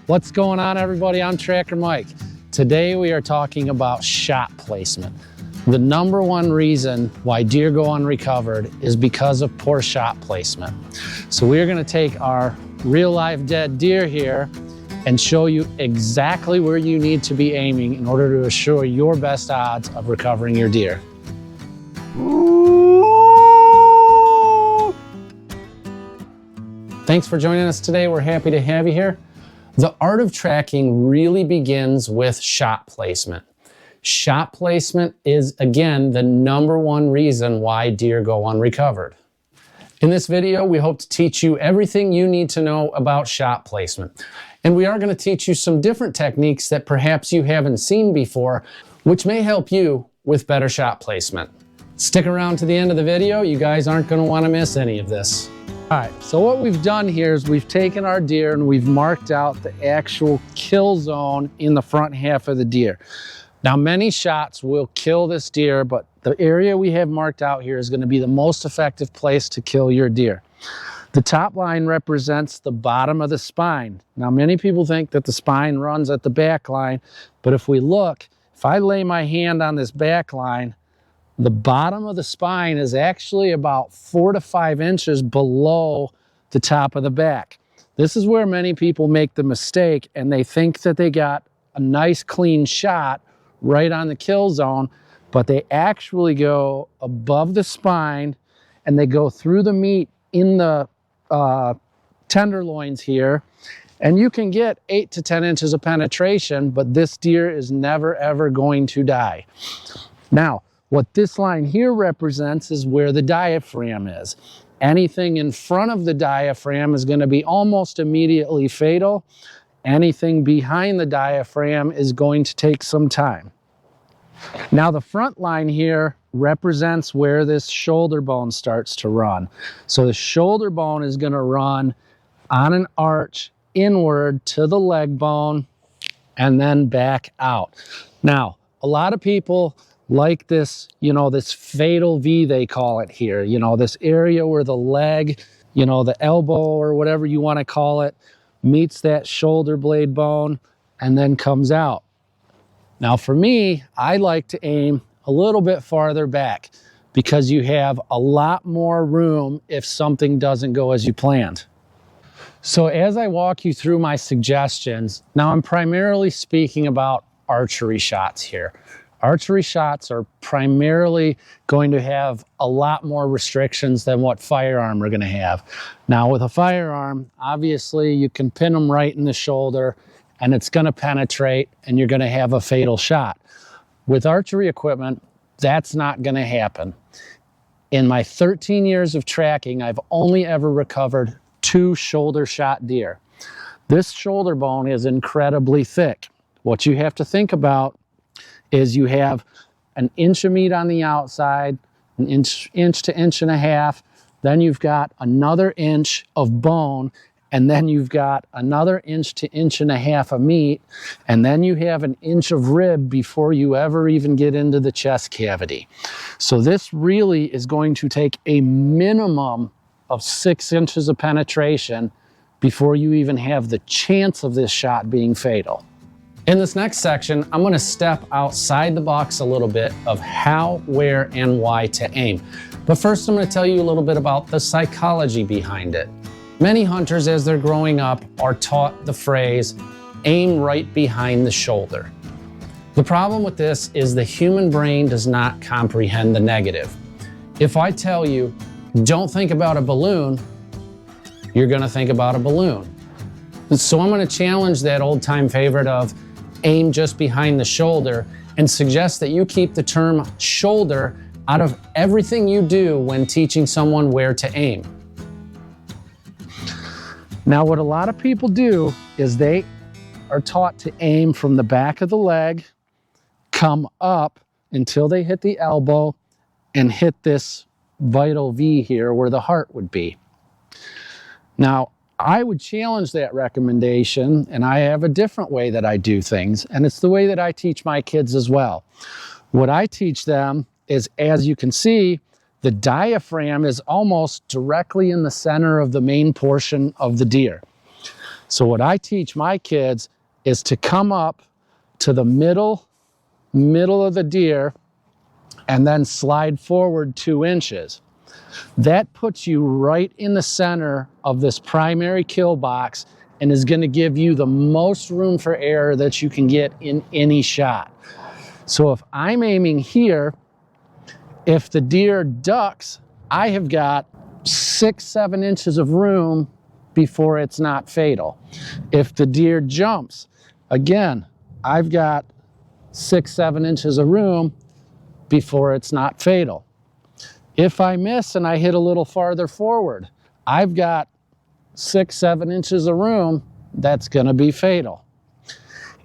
What's going on, everybody? I'm Tracker Mike. Today we are talking about shot placement. The number one reason why deer go unrecovered is because of poor shot placement. So we're going to take our real live dead deer here and show you exactly where you need to be aiming in order to assure your best odds of recovering your deer. Thanks for joining us today. We're happy to have you here. The art of tracking really begins with shot placement. Shot placement is, again, the number one reason why deer go unrecovered. In this video, we hope to teach you everything you need to know about shot placement. And we are going to teach you some different techniques that perhaps you haven't seen before, which may help you with better shot placement. Stick around to the end of the video. You guys aren't going to want to miss any of this. All right, so what we've done here is we've taken our deer and we've marked out the actual kill zone in the front half of the deer. Now, many shots will kill this deer, but the area we have marked out here is going to be the most effective place to kill your deer. The top line represents the bottom of the spine. Now, many people think that the spine runs at the back line, but if we look, if I lay my hand on this back line, the bottom of the spine is actually about 4 to 5 inches below the top of the back. This is where many people make the mistake and they think that they got a nice clean shot right on the kill zone, but they actually go above the spine and they go through the meat in the tenderloins here, and you can get 8 to 10 inches of penetration, but this deer is never ever going to die. Now, what this line here represents is where the diaphragm is. Anything in front of the diaphragm is going to be almost immediately fatal. Anything behind the diaphragm is going to take some time. Now, the front line here represents where this shoulder bone starts to run. So the shoulder bone is going to run on an arch inward to the leg bone and then back out. Now, a lot of people like this, this fatal V, they call it here, this area where the leg, the elbow or whatever you want to call it, meets that shoulder blade bone and then comes out. Now, for me, I like to aim a little bit farther back because you have a lot more room if something doesn't go as you planned. So as I walk you through my suggestions, now I'm primarily speaking about archery shots here. Archery shots are primarily going to have a lot more restrictions than what firearm are going to have. Now, with a firearm, obviously you can pin them right in the shoulder and it's going to penetrate and you're going to have a fatal shot. With archery equipment, that's not going to happen. In my 13 years of tracking, I've only ever recovered 2 shoulder shot deer. This shoulder bone is incredibly thick. What you have to think about is you have an inch of meat on the outside, an inch to inch and a half, then you've got another inch of bone, and then you've got another inch to inch and a half of meat, and then you have an inch of rib before you ever even get into the chest cavity. So this really is going to take a minimum of 6 inches of penetration before you even have the chance of this shot being fatal. In this next section, I'm going to step outside the box a little bit of how, where, and why to aim. But first, I'm going to tell you a little bit about the psychology behind it. Many hunters, as they're growing up, are taught the phrase, aim right behind the shoulder. The problem with this is the human brain does not comprehend the negative. If I tell you, don't think about a balloon, you're going to think about a balloon. So I'm going to challenge that old-time favorite of aim just behind the shoulder and suggest that you keep the term shoulder out of everything you do when teaching someone where to aim. Now, what a lot of people do is they are taught to aim from the back of the leg, come up until they hit the elbow and hit this vital V here where the heart would be. Now, I would challenge that recommendation, and I have a different way that I do things, and it's the way that I teach my kids as well. What I teach them is, as you can see, the diaphragm is almost directly in the center of the main portion of the deer. So what I teach my kids is to come up to the middle of the deer and then slide forward 2 inches. That puts you right in the center of this primary kill box and is going to give you the most room for error that you can get in any shot. So if I'm aiming here, if the deer ducks, I have got 6-7 inches of room before it's not fatal. If the deer jumps, again, I've got 6-7 inches of room before it's not fatal. If I miss and I hit a little farther forward, I've got 6-7 inches of room that's going to be fatal.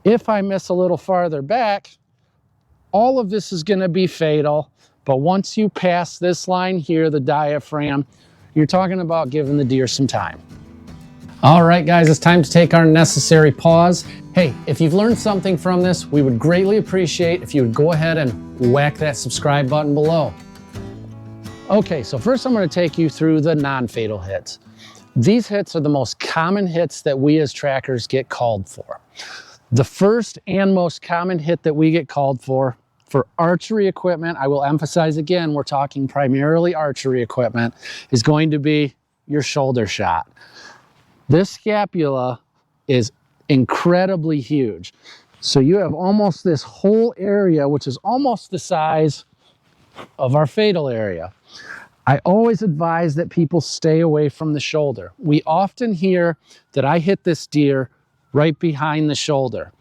If I miss a little farther back, all of this is going to be fatal. But once you pass this line here, the diaphragm, you're talking about giving the deer some time. All right, guys, it's time to take our necessary pause. Hey, if you've learned something from this, we would greatly appreciate if you would go ahead and whack that subscribe button below. Okay, so first I'm going to take you through the non-fatal hits. These hits are the most common hits that we as trackers get called for. The first and most common hit that we get called for archery equipment, I will emphasize again, we're talking primarily archery equipment, is going to be your shoulder shot. This scapula is incredibly huge. So you have almost this whole area, which is almost the size of our fatal area. I always advise that people stay away from the shoulder. We often hear that I hit this deer right behind the shoulder.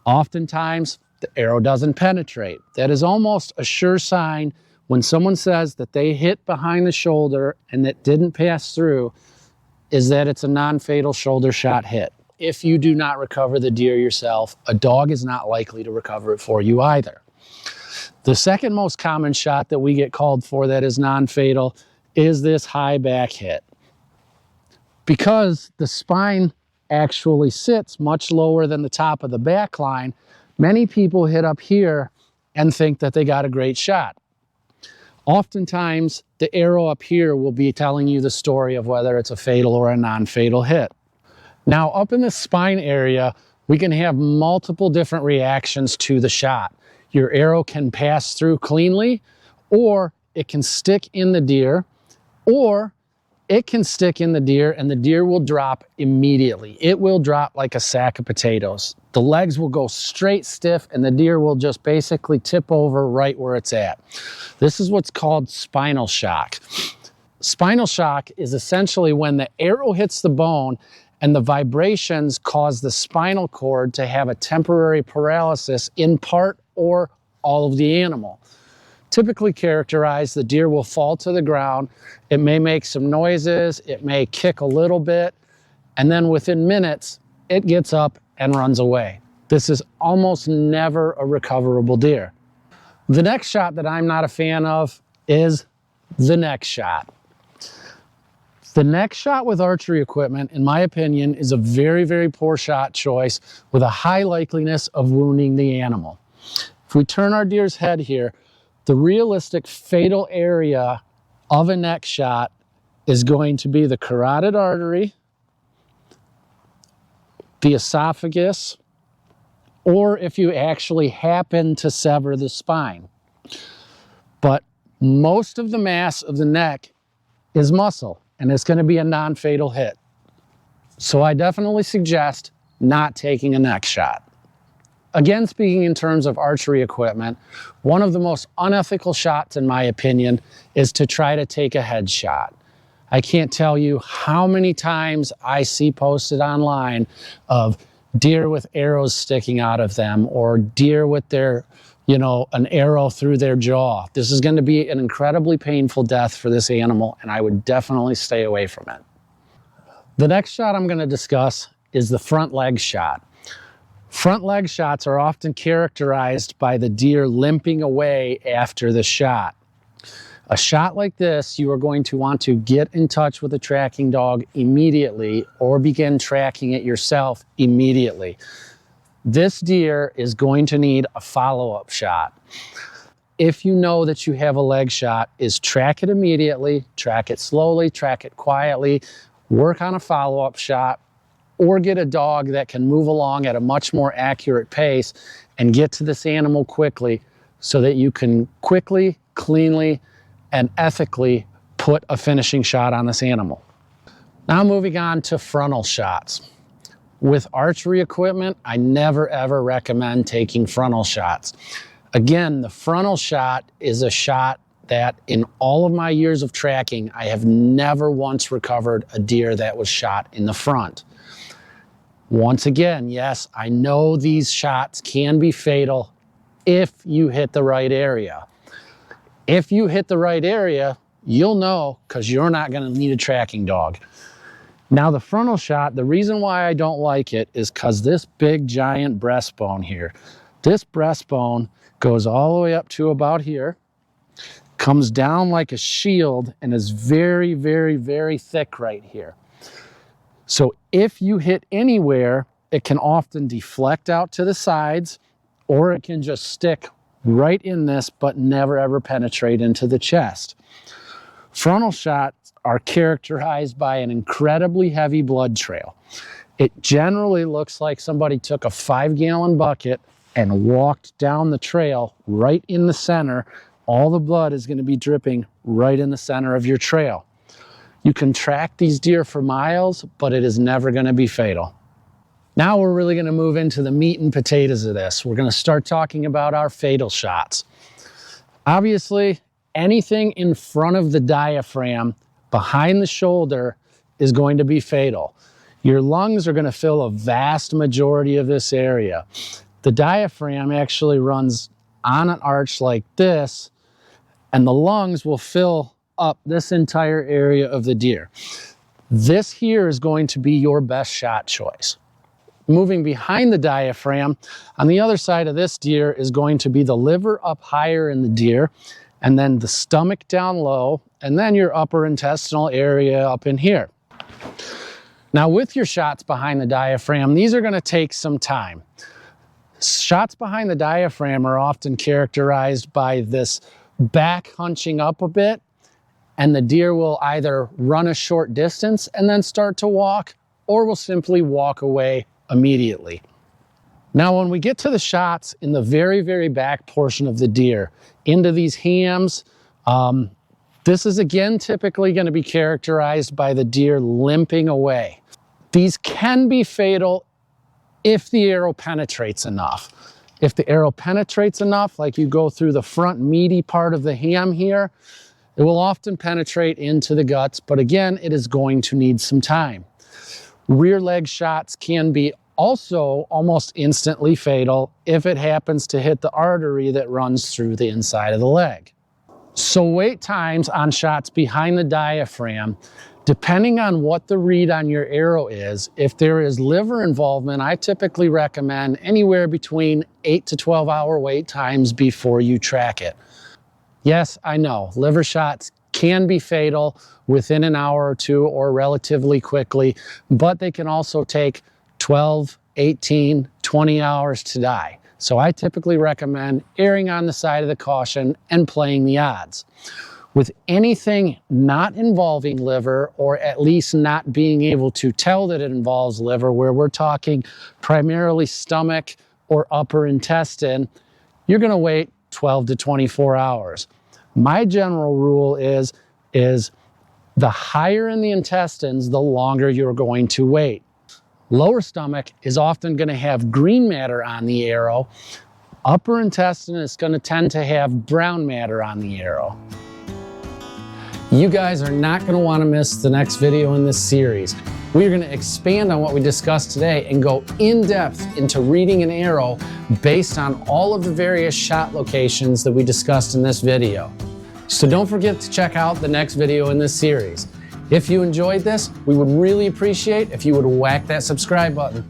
Oftentimes, the arrow doesn't penetrate. That is almost a sure sign when someone says that they hit behind the shoulder and it didn't pass through, is that it's a non-fatal shoulder shot hit. If you do not recover the deer yourself, a dog is not likely to recover it for you either. The second most common shot that we get called for that is non-fatal is this high back hit. Because the spine actually sits much lower than the top of the back line, many people hit up here and think that they got a great shot. Oftentimes, the arrow up here will be telling you the story of whether it's a fatal or a non-fatal hit. Now, up in the spine area, we can have multiple different reactions to the shot. Your arrow can pass through cleanly, or it can stick in the deer, or it can stick in the deer and the deer will drop immediately. It will drop like a sack of potatoes. The legs will go straight stiff and the deer will just basically tip over right where it's at. This is what's called spinal shock. Spinal shock is essentially when the arrow hits the bone and the vibrations cause the spinal cord to have a temporary paralysis in part or all of the animal. Typically characterized, the deer will fall to the ground. It may make some noises, it may kick a little bit, and then within minutes, it gets up and runs away. This is almost never a recoverable deer. The next shot that I'm not a fan of is the neck shot. The neck shot with archery equipment, in my opinion, is a very, very poor shot choice with a high likeliness of wounding the animal. If we turn our deer's head here, the realistic fatal area of a neck shot is going to be the carotid artery, the esophagus, or if you actually happen to sever the spine. But most of the mass of the neck is muscle, and it's going to be a non-fatal hit. So I definitely suggest not taking a neck shot. Again, speaking in terms of archery equipment, one of the most unethical shots, in my opinion, is to try to take a headshot. I can't tell you how many times I see posted online of deer with arrows sticking out of them or deer with their, an arrow through their jaw. This is going to be an incredibly painful death for this animal, and I would definitely stay away from it. The next shot I'm going to discuss is the front leg shot. Front leg shots are often characterized by the deer limping away after the shot. A shot like this, you are going to want to get in touch with a tracking dog immediately or begin tracking it yourself immediately. This deer is going to need a follow-up shot. If you know that you have a leg shot, is track it immediately, track it slowly, track it quietly, work on a follow-up shot, or get a dog that can move along at a much more accurate pace and get to this animal quickly so that you can quickly, cleanly, and ethically put a finishing shot on this animal. Now moving on to frontal shots. With archery equipment, I never ever recommend taking frontal shots. Again, the frontal shot is a shot that in all of my years of tracking, I have never once recovered a deer that was shot in the front. Once again, yes, I know these shots can be fatal if you hit the right area. If you hit the right area, you'll know because you're not going to need a tracking dog. Now the frontal shot, the reason why I don't like it is because this big giant breastbone here, this breastbone goes all the way up to about here, comes down like a shield, and is very, very, very thick right here. So if you hit anywhere, it can often deflect out to the sides, or it can just stick right in this but never ever penetrate into the chest. Frontal shots are characterized by an incredibly heavy blood trail. It generally looks like somebody took a 5-gallon bucket and walked down the trail right in the center. All the blood is going to be dripping right in the center of your trail. You can track these deer for miles, but it is never going to be fatal. Now we're really going to move into the meat and potatoes of this. We're going to start talking about our fatal shots. Obviously, anything in front of the diaphragm, behind the shoulder, is going to be fatal. Your lungs are going to fill a vast majority of this area. The diaphragm actually runs on an arch like this, and the lungs will fill up this entire area of the deer. This here is going to be your best shot choice. Moving behind the diaphragm, on the other side of this deer is going to be the liver up higher in the deer, and then the stomach down low, and then your upper intestinal area up in here. Now with your shots behind the diaphragm, these are going to take some time. Shots behind the diaphragm are often characterized by this back hunching up a bit, and the deer will either run a short distance and then start to walk, or will simply walk away immediately. Now when we get to the shots in the very, very back portion of the deer, into these hams, this is again typically going to be characterized by the deer limping away. These can be fatal if the arrow penetrates enough. If the arrow penetrates enough, like you go through the front meaty part of the ham here, it will often penetrate into the guts, but again, it is going to need some time. Rear leg shots can be also almost instantly fatal if it happens to hit the artery that runs through the inside of the leg. So wait times on shots behind the diaphragm, depending on what the read on your arrow is, if there is liver involvement, I typically recommend anywhere between 8 to 12 hour wait times before you track it. Yes, I know, liver shots can be fatal within an hour or two or relatively quickly, but they can also take 12, 18, 20 hours to die. So I typically recommend erring on the side of the caution and playing the odds. With anything not involving liver, or at least not being able to tell that it involves liver, where we're talking primarily stomach or upper intestine, you're going to wait 12 to 24 hours. My general rule is the higher in the intestines, the longer you're going to wait. Lower stomach is often going to have green matter on the arrow. Upper intestine is going to tend to have brown matter on the arrow. You guys are not going to want to miss the next video in this series. We're going to expand on what we discussed today and go in depth into reading an arrow based on all of the various shot locations that we discussed in this video. So don't forget to check out the next video in this series. If you enjoyed this, we would really appreciate if you would whack that subscribe button.